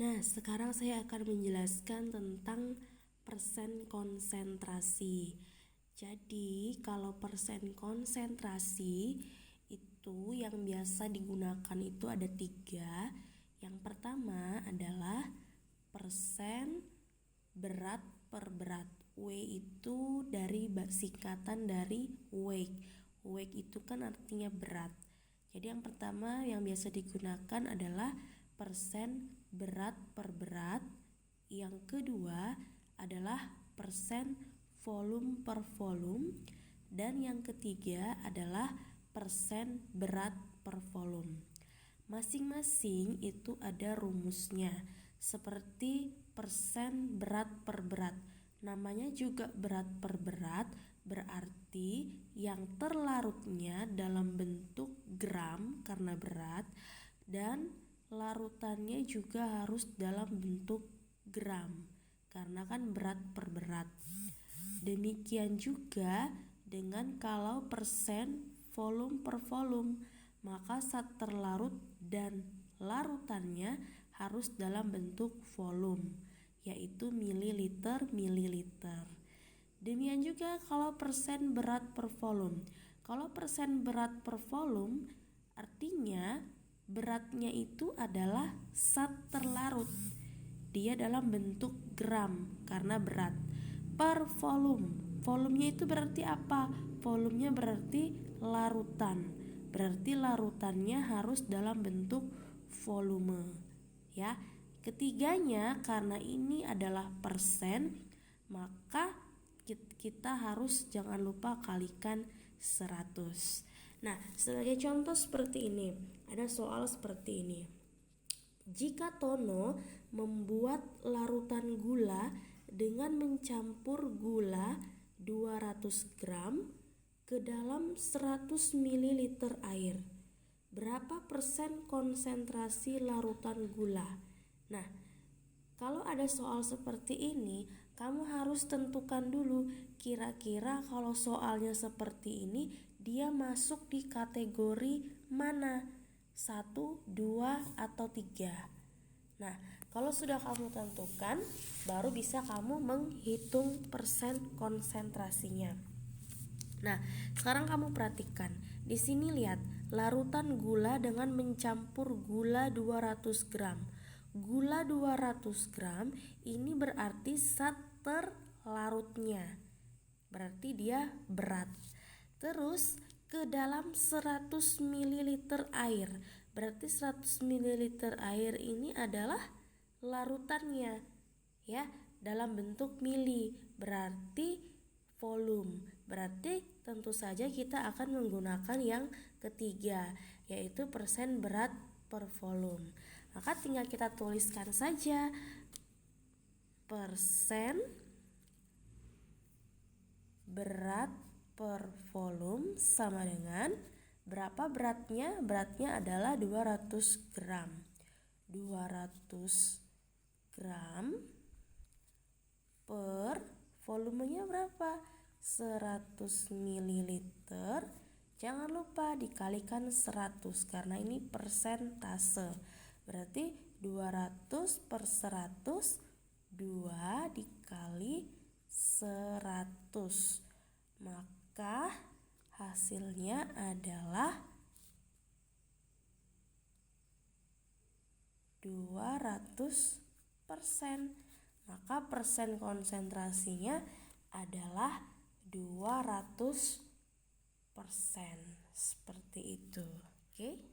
Nah, sekarang saya akan menjelaskan tentang persen konsentrasi. Jadi, kalau persen konsentrasi itu yang biasa digunakan itu ada 3. Yang pertama adalah persen berat per berat. W itu dari singkatan dari weight. Weight itu kan artinya berat. Jadi yang pertama yang biasa digunakan adalah persen berat per berat. Yang kedua adalah persen volume per volume. Dan yang ketiga adalah persen berat per volume. Masing-masing itu ada rumusnya, seperti persen berat per berat. Namanya juga berat per berat, berarti yang terlarutnya dalam bentuk gram karena berat, dan larutannya juga harus dalam bentuk gram karena kan berat per berat. Demikian juga dengan kalau persen volume per volume, maka zat terlarut dan larutannya harus dalam bentuk volume, yaitu mililiter. Demikian juga kalau persen berat per volume. Kalau persen berat per volume artinya beratnya itu adalah zat terlarut. Dia dalam bentuk gram karena berat. Per volume. Volumenya itu berarti apa? Volumenya berarti larutan. Berarti larutannya harus dalam bentuk volume. Ya. Ketiganya karena ini adalah persen, maka kita harus jangan lupa kalikan 100. Nah, sebagai contoh seperti ini, ada soal seperti ini. Jika Tono membuat larutan gula dengan mencampur gula 200 gram ke dalam 100 ml air, berapa persen konsentrasi larutan gula? Nah, kalau ada soal seperti ini, kamu harus tentukan dulu kira-kira kalau soalnya seperti ini dia masuk di kategori mana? 1, 2, atau 3. Nah, kalau sudah kamu tentukan, baru bisa kamu menghitung persen konsentrasinya. Nah, sekarang kamu perhatikan. Di sini lihat, larutan gula dengan mencampur gula 200 gram. Gula 200 gram ini berarti zat terlarutnya. Berarti dia berat. Terus ke dalam 100 ml air. Berarti 100 ml air ini adalah larutannya, ya, dalam bentuk mili. Berarti volume. Berarti tentu saja kita akan menggunakan yang ketiga, yaitu persen berat per volume. Maka tinggal kita tuliskan saja persen berat per volume sama dengan berapa beratnya? Beratnya adalah 200 gram. 200 gram per volumenya berapa? 100 ml. Jangan lupa dikalikan 100 karena ini persentase. Berarti 200 per 100, 2 dikali 100. Maka hasilnya adalah 200%. Maka persen konsentrasinya adalah 200%. Seperti itu. Oke?